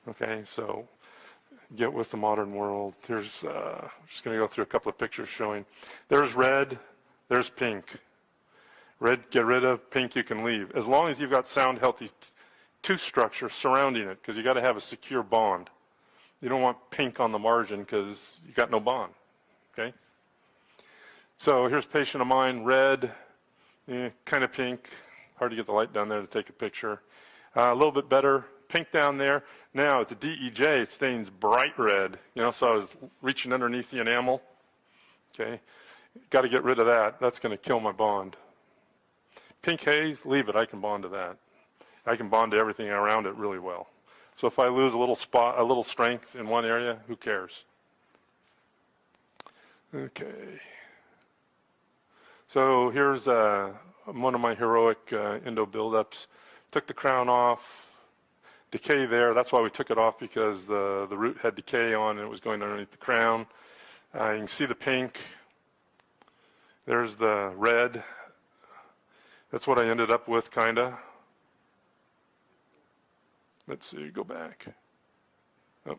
Speaker 1: Okay, so get with the modern world. Here's, I'm just going to go through a couple of pictures showing. There's red, there's pink. Red, get rid of, pink you can leave. As long as you've got sound, healthy tooth structure surrounding it, because you got to have a secure bond. You don't want pink on the margin because you got no bond. Okay? So here's a patient of mine, red, kind of pink. Hard to get the light down there to take a picture. A little bit better, pink down there. Now at the DEJ, it stains bright red. You know, so I was reaching underneath the enamel. Okay, got to get rid of that. That's going to kill my bond. Pink haze, leave it. I can bond to that. I can bond to everything around it really well. So if I lose a little spot, a little strength in one area, who cares? Okay. So here's one of my heroic endo buildups. Took the crown off, decay there. That's why we took it off, because the root had decay on and it was going underneath the crown. You can see the pink. There's the red. That's what I ended up with, kind of. Let's see, go back. Oh.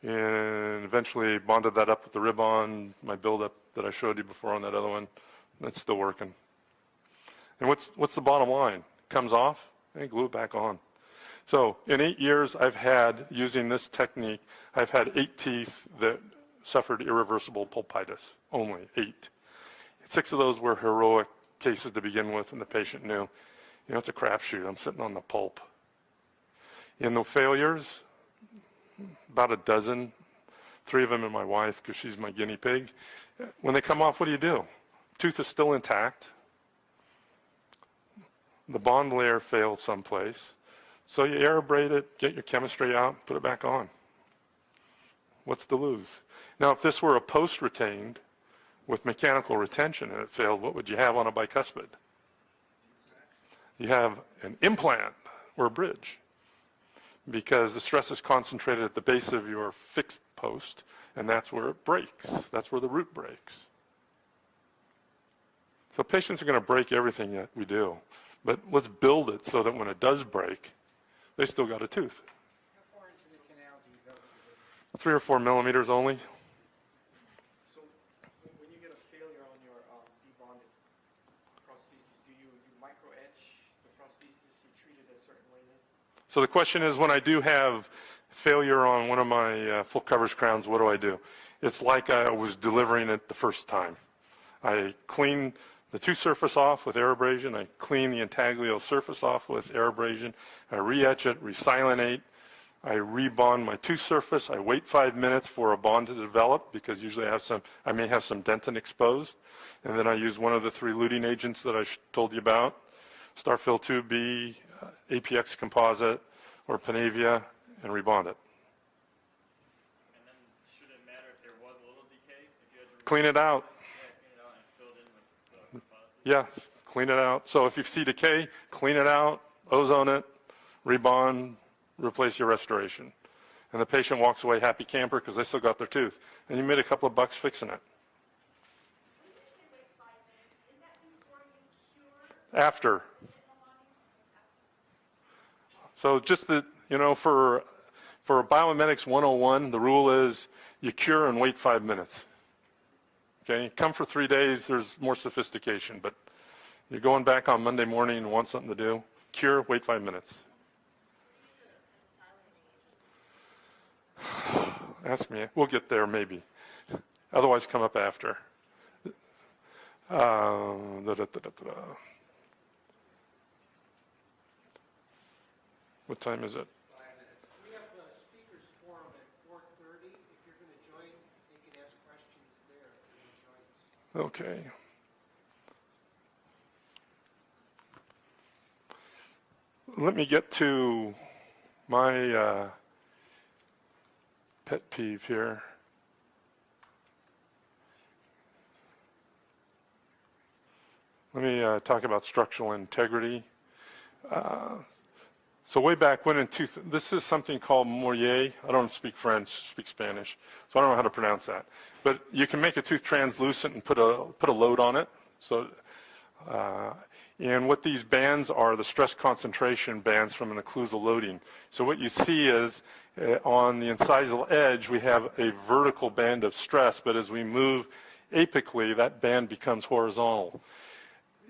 Speaker 1: And eventually bonded that up with the ribbon, my buildup that I showed you before on that other one. That's still working. And what's the bottom line? Comes off? and glue it back on. So in 8 years, I've had, using this technique, I've had 8 teeth that suffered irreversible pulpitis, only 8. 6 of those were heroic cases to begin with, and the patient knew, you know, it's a crapshoot. I'm sitting on the pulp. In the failures, about a dozen, 3 of them and my wife, because she's my guinea pig. When they come off, what do? Tooth is still intact. The bond layer failed someplace. So you air abrade it, get your chemistry out, put it back on. What's to lose? Now, if this were a post-retained with mechanical retention and it failed, what would you have on a bicuspid? You have an implant or a bridge, because the stress is concentrated at the base of your fixed post, and that's where it breaks. That's where the root breaks. So patients are going to break everything that we do, but let's build it so that when it does break, they still got a tooth.
Speaker 2: How far into the canal do you go with the
Speaker 1: 3 or 4 millimeters only.
Speaker 3: So when you get a failure on your debonded prosthesis, do you micro etch the prosthesis? You treat it a certain way then?
Speaker 1: So the question is, when I do have failure on one of my full coverage crowns, what do? It's like I was delivering it the first time. I clean the tooth surface off with air abrasion. I clean the intaglio surface off with air abrasion. I re-etch it, resylinate. I rebond my tooth surface. I wait 5 minutes for a bond to develop, because usually I may have some dentin exposed. And then I use one of the 3 luting agents that I told you about, Starfill 2B, APX composite, or Panavia, and rebond it.
Speaker 5: And then should it matter if there was a little decay? If you had to
Speaker 1: Clean it out.
Speaker 5: clean it out and fill it in with the composite?
Speaker 1: Yeah, clean it out. So if you see decay, clean it out, ozone it, rebond, replace your restoration. And the patient walks away happy camper because they still got their tooth. And you made a couple of bucks fixing it.
Speaker 4: When you say wait 5 minutes, is that before you cure
Speaker 1: After.
Speaker 4: the bonding?
Speaker 1: So just the, you know, for Biomedics 101, the rule is you cure and wait 5 minutes. Okay, come for 3 days, there's more sophistication, but you're going back on Monday morning and want something to do, cure, wait 5 minutes. Ask me, we'll get there maybe. Otherwise, come up after. What time is it?
Speaker 2: We have the speakers forum at 4:30. If you're going to join, you can ask questions there if you're going to join us.
Speaker 1: Okay. Let me get to my pet peeve here. Let me talk about structural integrity. So way back when this is something called Mourier. I don't speak French, speak Spanish, so I don't know how to pronounce that. But you can make a tooth translucent and put a load on it. So, and what these bands are, the stress concentration bands from an occlusal loading. So what you see is on the incisal edge, we have a vertical band of stress, but as we move apically, that band becomes horizontal.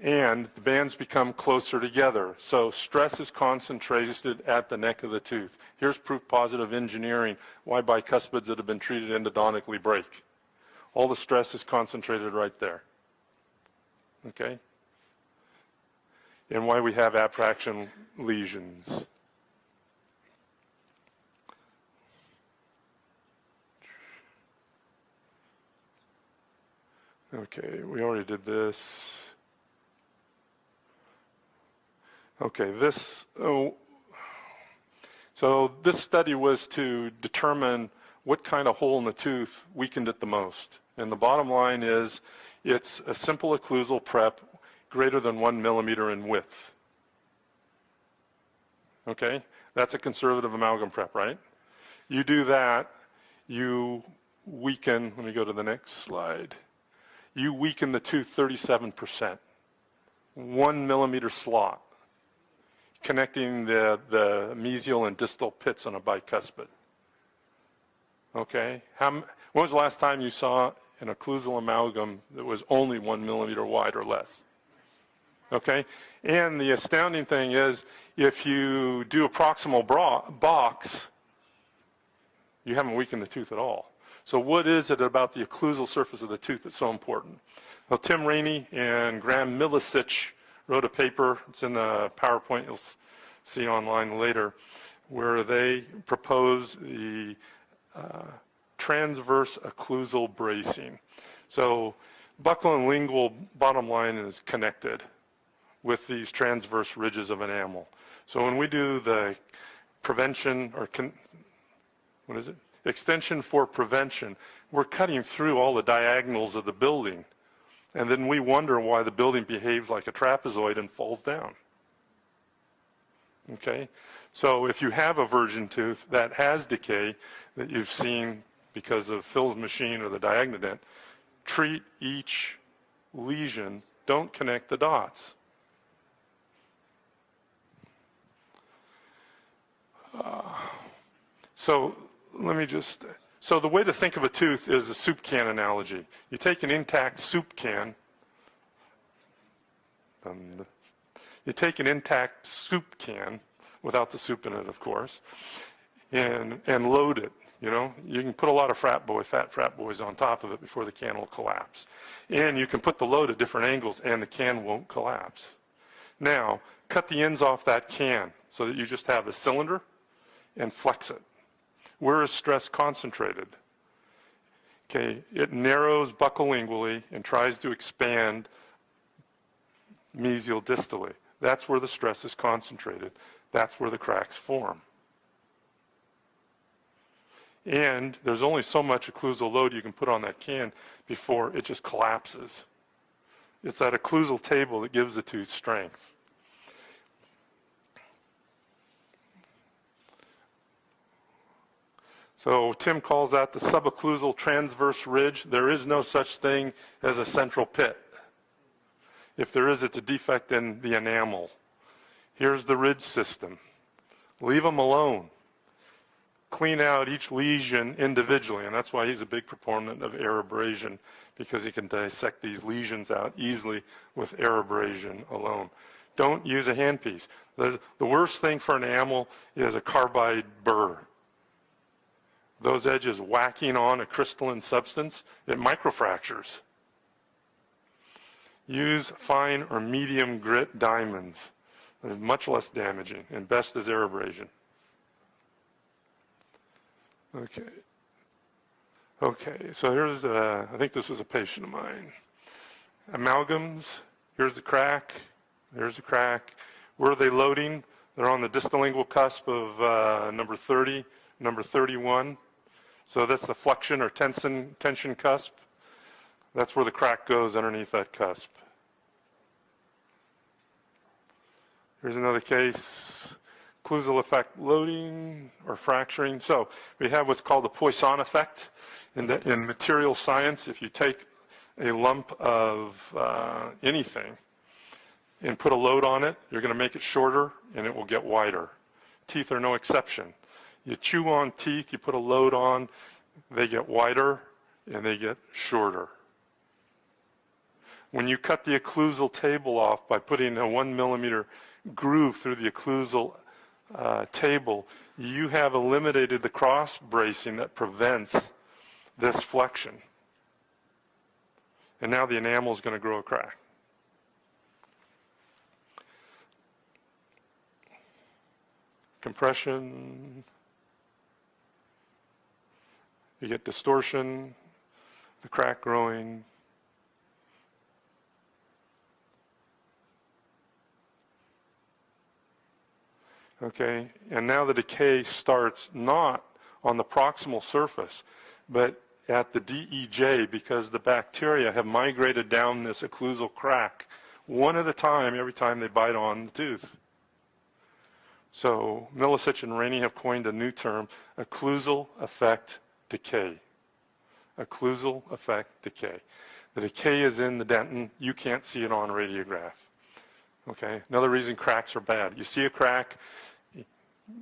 Speaker 1: And the bands become closer together. So stress is concentrated at the neck of the tooth. Here's proof positive engineering why bicuspids that have been treated endodontically break. All the stress is concentrated right there. Okay? And why we have abfraction lesions. Okay, we already did this. Okay, so this study was to determine what kind of hole in the tooth weakened it the most. And the bottom line is it's a simple occlusal prep greater than 1 millimeter in width. Okay, that's a conservative amalgam prep, right? You do that, you weaken, let me go to the next slide. You weaken the tooth 37%. 1 millimeter slot, connecting the mesial and distal pits on a bicuspid. Okay? When was the last time you saw an occlusal amalgam that was only 1 millimeter wide or less? Okay? And the astounding thing is, if you do a proximal box, you haven't weakened the tooth at all. So what is it about the occlusal surface of the tooth that's so important? Well, Tim Rainey and Graham Milicic wrote a paper, it's in the PowerPoint you'll see online later, where they propose the transverse occlusal bracing. So buccal and lingual bottom line is connected with these transverse ridges of enamel. So when we do the prevention or extension for prevention, we're cutting through all the diagonals of the building. And then we wonder why the building behaves like a trapezoid and falls down. Okay? So if you have a virgin tooth that has decay that you've seen because of Phil's machine or the Diagnodent, treat each lesion, don't connect the dots. So the way to think of a tooth is a soup can analogy. You take an intact soup can, without the soup in it, of course, and load it. You know, you can put a lot of fat boys on top of it before the can will collapse. And you can put the load at different angles and the can won't collapse. Now, cut the ends off that can so that you just have a cylinder and flex it. Where is stress concentrated? Okay, it narrows buccolingually and tries to expand mesial distally. That's where the stress is concentrated. That's where the cracks form. And there's only so much occlusal load you can put on that can before it just collapses. It's that occlusal table that gives the tooth strength. So Tim calls that the subocclusal transverse ridge. There is no such thing as a central pit. If there is, it's a defect in the enamel. Here's the ridge system. Leave them alone. Clean out each lesion individually, and that's why he's a big proponent of air abrasion, because he can dissect these lesions out easily with air abrasion alone. Don't use a handpiece. The worst thing for an enamel is a carbide burr. Those edges whacking on a crystalline substance, it microfractures. Use fine or medium grit diamonds. They're much less damaging, and best is air abrasion. Okay, so here's, I think this was a patient of mine. Amalgams, here's the crack, there's the crack. Where are they loading? They're on the distolingual cusp of number 30, number 31. So that's the flexion or tension cusp. That's where the crack goes underneath that cusp. Here's another case. Occlusal effect loading or fracturing. So we have what's called the Poisson effect. In material science, if you take a lump of anything and put a load on it, you're going to make it shorter and it will get wider. Teeth are no exception. You chew on teeth, you put a load on, they get wider and they get shorter. When you cut the occlusal table off by putting a 1 millimeter groove through the occlusal table, you have eliminated the cross bracing that prevents this flexion. And now the enamel is going to grow a crack. Compression. You get distortion, the crack growing. Okay, and now the decay starts not on the proximal surface, but at the DEJ, because the bacteria have migrated down this occlusal crack one at a time every time they bite on the tooth. So Milicic and Rainey have coined a new term, occlusal effect decay. Occlusal effect decay. The decay is in the dentin. You can't see it on radiograph. Okay, another reason cracks are bad. You see a crack,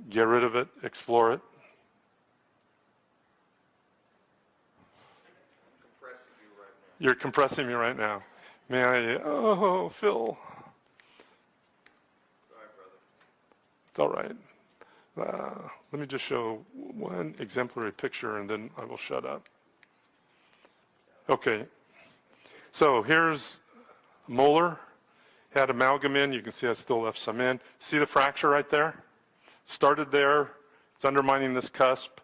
Speaker 1: get rid of it, explore it. You're compressing me right now. May I, oh, Phil. It's all right. Let me just show one exemplary picture and then I will shut up. Okay, so here's molar, had amalgam in, you can see I still left some in. See the fracture right there? Started there, it's undermining this cusp.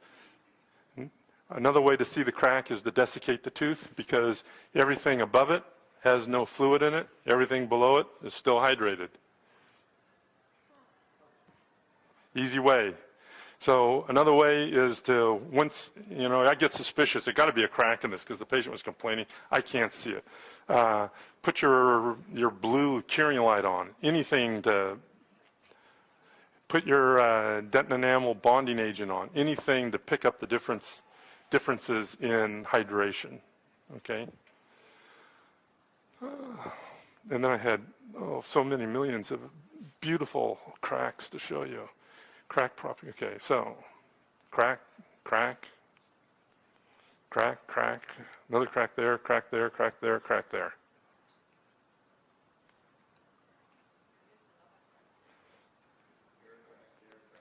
Speaker 1: Another way to see the crack is to desiccate the tooth because everything above it has no fluid in it, everything below it is still hydrated. Easy way. So another way is to, once, you know, I get suspicious, it got to be a crack in this because the patient was complaining, I can't see it. Put your blue curing light on, anything to, put your dentin enamel bonding agent on, anything to pick up the differences in hydration, okay? And then I had, so many millions of beautiful cracks to show you. Crack property, okay, so crack, crack, crack, crack, another crack there, crack there, crack there, crack there.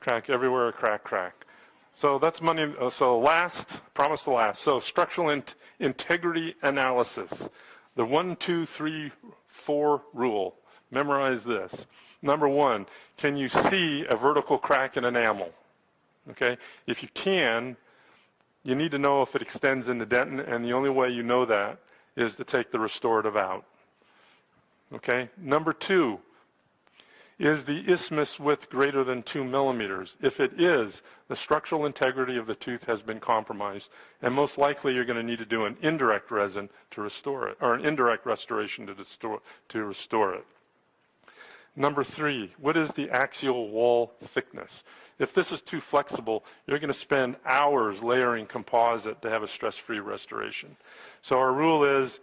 Speaker 1: Crack everywhere, crack, crack. So that's money, so last, promise to last. So structural integrity analysis. The 1, 2, 3, 4 rule. Memorize this. Number one, can you see a vertical crack in enamel? Okay, if you can, you need to know if it extends into dentin, and the only way you know that is to take the restorative out. Okay, number two, is the isthmus width greater than 2 millimeters? If it is, the structural integrity of the tooth has been compromised, and most likely you're going to need to do an indirect resin to restore it, or an indirect restoration to restore it. Number three, what is the axial wall thickness? If this is too flexible, you're going to spend hours layering composite to have a stress-free restoration. So our rule is,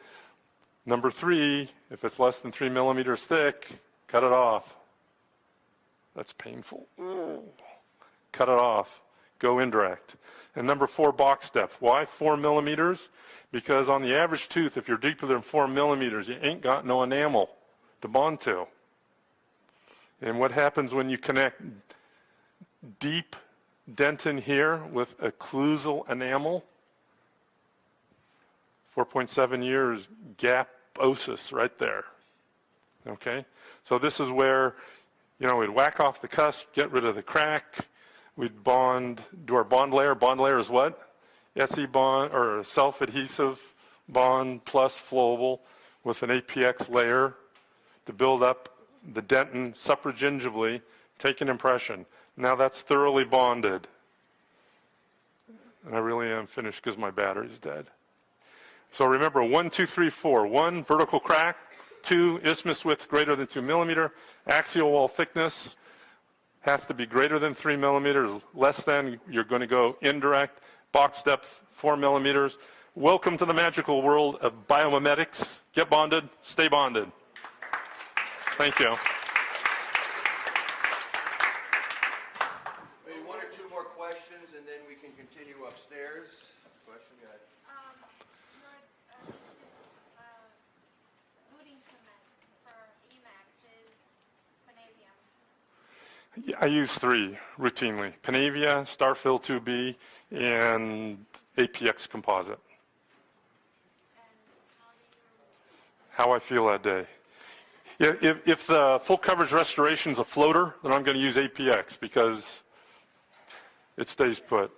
Speaker 1: number three, if it's less than 3 millimeters thick, cut it off. That's painful. Ooh. Cut it off. Go indirect. And number four, box depth. Why 4 millimeters? Because on the average tooth, if you're deeper than 4 millimeters, you ain't got no enamel to bond to. And what happens when you connect deep dentin here with occlusal enamel? 4.7 years gaposis right there. Okay? So this is where, you know, we'd whack off the cusp, get rid of the crack. We'd bond, do our bond layer. Bond layer is what? SE bond, or self-adhesive bond plus flowable with an APX layer to build up the dentin supragingivally, take an impression. Now that's thoroughly bonded. And I really am finished because my battery's dead. So remember, 1, 2, 3, 4. 1, vertical crack. 2, isthmus width greater than 2 millimeter. Axial wall thickness has to be greater than 3 millimeters. Less than, you're going to go indirect. Box depth, 4 millimeters. Welcome to the magical world of biomimetics. Get bonded, stay bonded. Thank you.
Speaker 6: Maybe 1 or 2 more questions, and then we can continue upstairs. Question, go ahead.
Speaker 4: Booting cement for Emax is Panavium.
Speaker 1: I use 3 routinely. Panavia, Starfill 2B, and APX composite.
Speaker 4: And how do you?
Speaker 1: How I feel that day. If the full coverage restoration is a floater, then I'm going to use APX because it stays put.